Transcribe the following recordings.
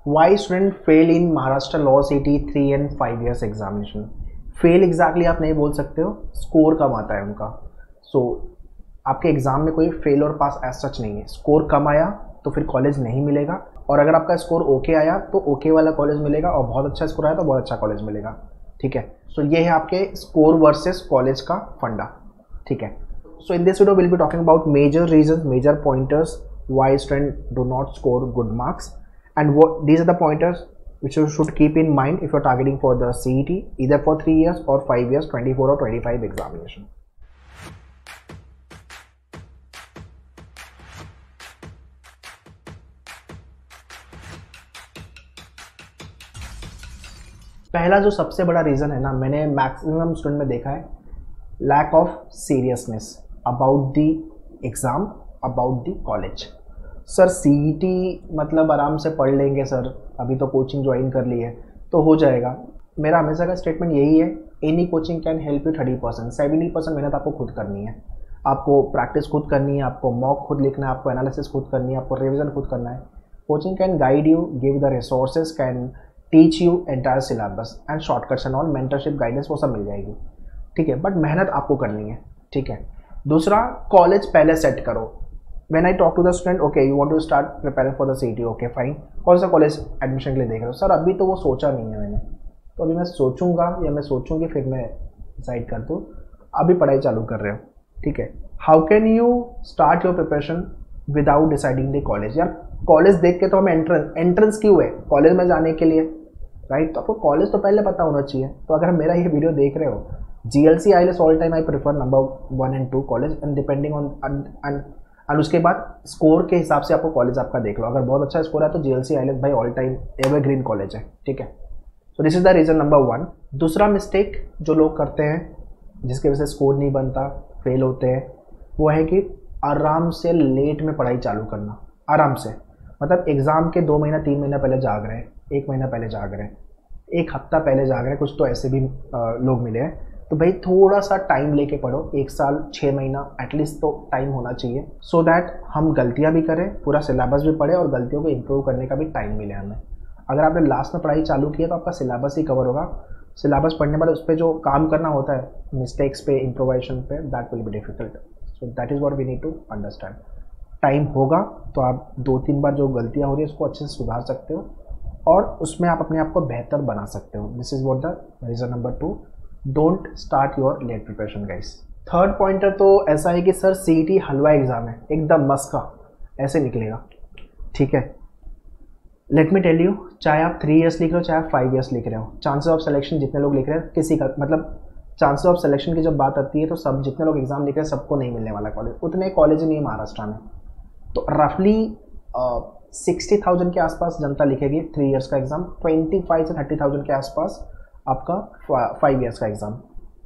Y student fail in Maharashtra law city 3 and 5 years examination. Fail exactly आप नहीं बोल सकते हो, स्कोर कम आता है उनका। सो आपके एग्जाम में कोई फेल और पास एज सच नहीं है। स्कोर कम आया तो फिर कॉलेज नहीं मिलेगा, और अगर आपका स्कोर ओके आया तो ओके वाला कॉलेज मिलेगा, और बहुत अच्छा स्कोर आया तो बहुत अच्छा कॉलेज मिलेगा। ठीक है, सो ये है आपके स्कोर वर्सेस कॉलेज का फंडा। ठीक है, so in this video will be talking about major reasons, major pointers why student do not score good marks, and these are the pointers which you should keep in mind if you're targeting for the CET either for 3 years or 5 years 24 or 25 examination. पहला जो सबसे बड़ा reason है ना, मैंने maximum student में देखा है, lack of seriousness about the exam, about the college. Sir CET मतलब आराम से पढ़ लेंगे सर, अभी तो कोचिंग ज्वाइन कर ली है तो हो जाएगा। मेरा हमेशा का स्टेटमेंट यही है, any coaching can help you 30%, 70% मेहनत आपको खुद करनी है। आपको प्रैक्टिस खुद करनी है, आपको मॉक खुद लिखना है, आपको एनालिसिस खुद करनी है, आपको रिविजन खुद करना है। Coaching can guide you, give the resources, can teach you entire syllabus and shortcuts and all, mentorship guidance वो सब मिल जाएगी। ठीक है, बट मेहनत आपको करनी है। ठीक है, दूसरा, कॉलेज पहले सेट करो। When I talk to the student, okay, you want to start preparing for the CET, okay, fine. कौन सा कॉलेज एडमिशन के लिए देख रहे हो? सर अभी तो वो सोचा नहीं है मैंने, तो अभी मैं सोचूंगा या मैं सोचूंगी फिर मैं डिसाइड कर दूँ। अभी पढ़ाई चालू कर रहे हो, ठीक है। How can you start your preparation without deciding the college? यार कॉलेज देख के तो हमें एंट्रेंस क्यों है? कॉलेज में जाने के लिए, राइट? तो आपको कॉलेज तो पहले पता होना चाहिए। तो अगर मेरा ये वीडियो देख रहे हो, GLC IELTS all time I prefer number 1 and 2 college, and depending on और उसके बाद स्कोर के हिसाब से आपको कॉलेज आपका देख लो। अगर बहुत अच्छा स्कोर है तो GLC IELTS भाई ऑल टाइम एवरग्रीन कॉलेज है। ठीक है, so this is the reason number 1। दूसरा मिस्टेक जो लोग करते हैं जिसकी वजह से स्कोर नहीं बनता, फेल होते हैं, वो है कि आराम से लेट में पढ़ाई चालू करना। आराम से मतलब एग्ज़ाम के 2 महीना 3 महीना पहले जाग रहे हैं, 1 महीना पहले जाग रहे हैं, 1 हफ्ता पहले जाग रहे हैं, कुछ तो ऐसे भी लोग मिले हैं। तो भाई थोड़ा सा टाइम लेके पढ़ो, 1 साल 6 महीना एटलीस्ट तो टाइम होना चाहिए, सो दैट हम गलतियां भी करें, पूरा सिलेबस भी पढ़े और गलतियों को इम्प्रूव करने का भी टाइम मिले हमें। अगर आपने लास्ट में पढ़ाई चालू की है तो आपका सिलेबस ही कवर होगा। सिलेबस पढ़ने बाद उस पर जो काम करना होता है, मिस्टेक्स पे, इम्प्रोवाइजेशन पे, that will be difficult. So that is what we need to understand. Time होगा तो आप 2-3 बार जो गलतियाँ हो रही है उसको अच्छे से सुधार सकते हो और उसमें आप अपने आप को बेहतर बना सकते हो। This is what the reason number 2, don't start your late preparation guys. Third pointer तो ऐसा है कि सर CET हलवा एग्जाम है, एकदम मस्का ऐसे निकलेगा। ठीक है, लेट मी टेल यू, चाहे आप 3 years लिख रहे हो चाहे आप 5 years लिख रहे हो, चांसेस ऑफ सिलेक्शन जितने लोग लिख रहे हैं, किसी का मतलब चांसेस ऑफ सिलेक्शन की जब बात आती है तो सब जितने लोग एग्जाम लिख रहे हैं सबको नहीं मिलने वाला कॉलेज। उतने कॉलेज नहीं है महाराष्ट्र में, तो रफली 60,000 के आसपास जनता लिखेगी 3 years का एग्जाम, 25 से 30,000 के आसपास आपका 5 years का एग्ज़ाम।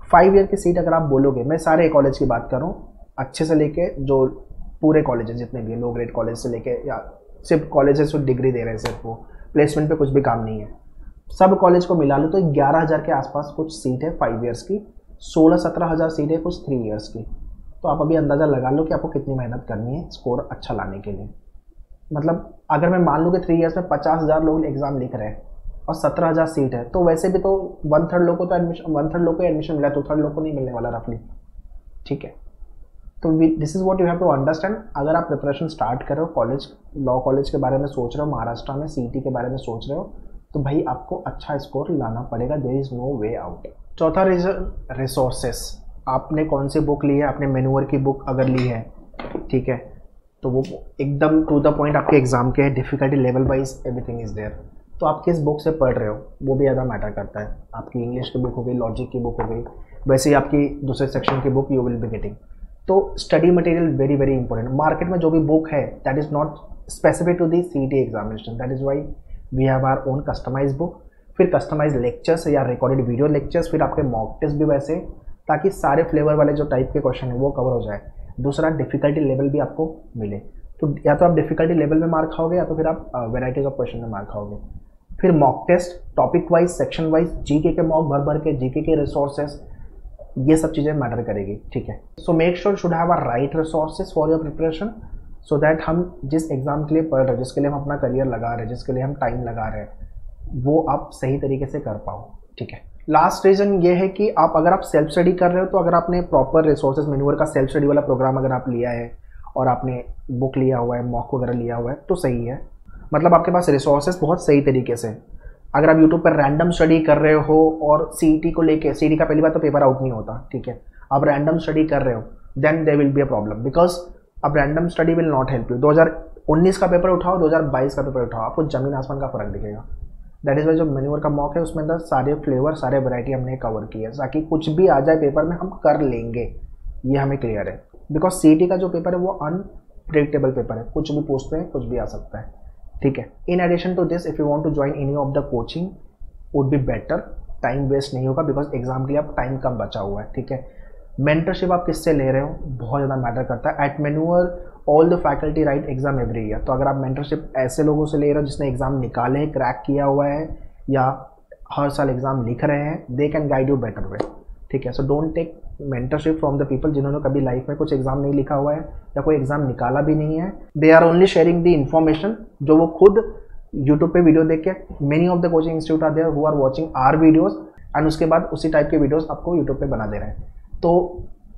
5 year की सीट अगर आप बोलोगे, मैं सारे कॉलेज की बात कर रहा हूँ, अच्छे से लेके जो पूरे कॉलेज जितने भी लो ग्रेड कॉलेज से लेके, या सिर्फ कॉलेजेस जो डिग्री दे रहे हैं, सिर्फ वो प्लेसमेंट पे कुछ भी काम नहीं है, सब कॉलेज को मिला लो तो 11,000 के आसपास कुछ सीट है 5 years की, 16-17 हज़ार सीट है कुछ 3 years की। तो आप अभी अंदाज़ा लगा लो कि आपको कितनी मेहनत करनी है स्कोर अच्छा लाने के लिए। मतलब अगर मैं मान लूँ कि 3 years में 50,000 लोग एग्ज़ाम लिख रहे हैं और 17,000 सीट है, तो वैसे भी तो 1/3 लोग को तो एडमिशन, 1/3 लोग को एडमिशन मिला, 2/3 लोग को नहीं मिलने वाला रफली। ठीक है, तो this is what you have to understand. अगर आप प्रिपरेशन स्टार्ट कर रहे हो, कॉलेज लॉ कॉलेज के बारे में सोच रहे हो, महाराष्ट्र में CET के बारे में सोच रहे हो, तो भाई आपको अच्छा स्कोर लाना पड़ेगा, there is no way out. चौथा रीज़न, रिसोर्सेस। आपने कौन सी बुक ली है? आपने मैनुअल की बुक अगर ली है, ठीक है, तो वो एकदम टू द पॉइंट आपके एग्जाम के difficulty level wise everything is there. तो आप किस बुक से पढ़ रहे हो वो भी ज़्यादा मैटर करता है। आपकी इंग्लिश की बुक हो गई, लॉजिक की बुक हो गई, वैसे ही आपकी दूसरे सेक्शन की book you will be getting. तो study material very very important. Market में जो भी बुक है that is not specific to the CET examination, that is why we have our own customise book. फिर कस्टमाइज लेक्चर्स या recorded video lectures, फिर आपके mock test भी वैसे, ताकि सारे फ्लेवर वाले जो टाइप के क्वेश्चन है वो कवर हो जाए। दूसरा, डिफिकल्टी लेवल भी आपको मिले, तो या तो आप डिफिकल्टी लेवल में मार्क खाओगे या तो फिर आप वेराइटीज ऑफ क्वेश्चन में मार्क खाओगे। फिर mock test, topic wise, section wise, GK के मॉक भर भर के, GK के रिसोर्सेस, ये सब चीज़ें मैटर करेगी। ठीक है, so make sure should have a right resources for your preparation so that हम जिस एग्ज़ाम के लिए पढ़ रहे हैं, जिसके लिए हम अपना करियर लगा रहे हैं, जिसके लिए हम टाइम लगा रहे हैं, वो आप सही तरीके से कर पाओ। ठीक है। लास्ट रीज़न ये है कि आप अगर आप सेल्फ स्टडी कर रहे हो तो अगर आपने प्रॉपर रिसोर्सेज मेन्यूअर का सेल्फ स्टडी वाला प्रोग्राम अगर आप लिया है और आपने बुक लिया हुआ है, मॉक वगैरह लिया हुआ है तो सही है। मतलब आपके पास रिसोर्सेज बहुत सही तरीके से। अगर आप यूट्यूब पर रैंडम स्टडी कर रहे हो और सीईटी को लेके, सीईटी का पहली बार तो पेपर आउट नहीं होता, ठीक है, आप रैंडम स्टडी कर रहे हो, then there will be a problem, because अब random study will not help you. 2019 का पेपर उठाओ, 2022 का पेपर उठाओ, आपको जमीन आसमान का फर्क दिखेगा। दैट इज वाई जो मेन्यूअर का मॉक है उसमें अंदर सारे फ्लेवर, सारे वैरायटी हमने कवर किए है, ताकि कुछ भी आ जाए पेपर में हम कर लेंगे, ये हमें क्लियर है। बिकॉज सीईटी का जो पेपर है वो अनप्रेडिक्टेबल पेपर है, कुछ भी पूछते हैं, कुछ भी आ सकता है। ठीक है। In addition to this, if you want to join any of the coaching would be better, time waste नहीं होगा, बिकॉज एग्जाम के लिए अब टाइम कम बचा हुआ है। ठीक है। मेंटरशिप आप किससे ले रहे हो बहुत ज़्यादा मैटर करता है। एट मेन्यूअर all the faculty write exam every year, तो अगर आप मेंटरशिप ऐसे लोगों से ले रहे हो जिसने एग्जाम निकाले हैं, क्रैक किया हुआ है, या हर साल एग्जाम लिख रहे हैं, they can guide you better way. ठीक है। So don't take mentorship from the people जिन्होंने कभी लाइफ में कुछ एग्जाम नहीं लिखा हुआ है या कोई एग्जाम निकाला भी नहीं है। They are only sharing the information जो वो खुद यूट्यूब पे वीडियो देख के, many of the coaching institute are there who are watching our videos and उसके बाद उसी टाइप के वीडियोस आपको यूट्यूब पे बना दे रहे हैं। तो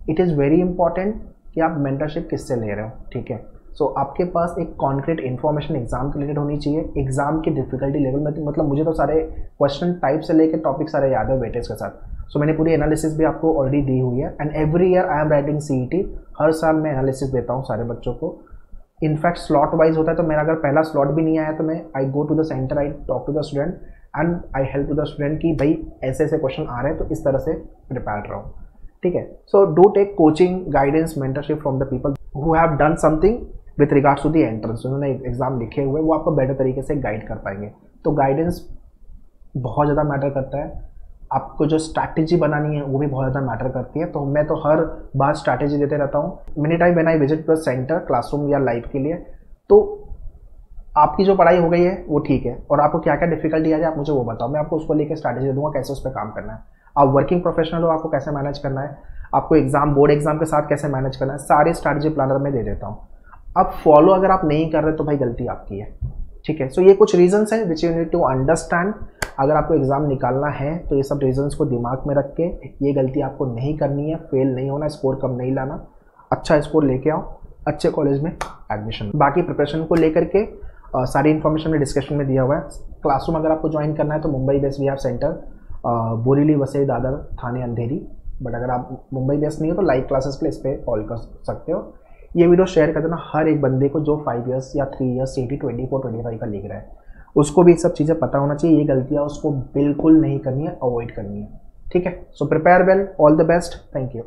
इट इज़ वेरी इंपॉर्टेंट कि आप मेंटरशिप किससे ले रहे हो। ठीक है। सो आपके पास एक कॉन्क्रीट इन्फॉर्मेशन एग्जाम के रिलेटेड होनी चाहिए, एग्जाम की डिफिकल्टी लेवल में। तो मतलब मुझे तो सारे क्वेश्चन टाइप से लेकर टॉपिक सारे याद है वेटेज के साथ। सो मैंने पूरी एनालिसिस भी आपको ऑलरेडी दी हुई है। And every year I am writing CET, हर साल मैं एनालिसिस देता हूँ सारे बच्चों को। इनफैक्ट स्लॉट वाइज होता है, तो मेरा अगर पहला स्लॉट भी नहीं आया तो मैं I go to the centre, I talk to the student and I help to the student कि भाई ऐसे ऐसे क्वेश्चन आ रहे हैं, तो इस तरह से प्रिपेयर रहो। ठीक है। So do take coaching, guidance, mentorship from the people who have done something with regards to the entrance, उन्होंने एग्जाम लिखे हुए, वो आपको बेटर तरीके से गाइड कर पाएंगे। तो गाइडेंस बहुत ज़्यादा मैटर करता है। आपको जो स्ट्रैटेजी बनानी है वो भी बहुत ज़्यादा मैटर करती है। तो मैं तो हर बार स्ट्रैटेजी देते रहता हूँ। Many time when I visit the centre, classroom या लाइव के लिए, तो आपकी जो पढ़ाई हो गई है वो ठीक है, और आपको क्या क्या डिफिकल्टी आ जाए आप मुझे वो बताओ, मैं आपको उसको लेकर स्ट्रैटेजी दूंगा कैसे उस पर काम करना है। आप वर्किंग प्रोफेशनल हो, आपको कैसे मैनेज करना है, आपको एग्जाम, बोर्ड एग्जाम के साथ कैसे मैनेज करना है, सारे स्ट्रैटेजी प्लानर में दे देता हूँ। अब फॉलो अगर आप नहीं कर रहे तो भाई गलती आपकी है। ठीक है। सो ये कुछ रीजंस हैं which you need to understand. अगर आपको एग्जाम निकालना है तो ये सब रीजंस को दिमाग में रख के ये गलती आपको नहीं करनी है, फेल नहीं होना, स्कोर कम नहीं लाना, अच्छा स्कोर लेके आओ, अच्छे कॉलेज में एडमिशन। बाकी प्रिपरेशन को लेकर के सारी इन्फॉर्मेशन में डिस्कशन में दिया हुआ है। क्लासरूम अगर आपको ज्वाइन करना है तो Mumbai based we have centre, Borivali, Vasai, Dadar, Thane, Andheri. But अगर आप मुंबई बेस्ड नहीं हो तो लाइव क्लासेस के लिए इस पर कॉल कर सकते हो। ये वीडियो शेयर कर देना हर एक बंदे को जो 5 इयर्स या 3 इयर्स सीईटी 24-25 का लिख रहा है, उसको भी सब चीज़ें पता होना चाहिए। ये गलतियाँ उसको बिल्कुल नहीं करनी है, अवॉइड करनी है। ठीक है। So prepare well, all the best, thank you.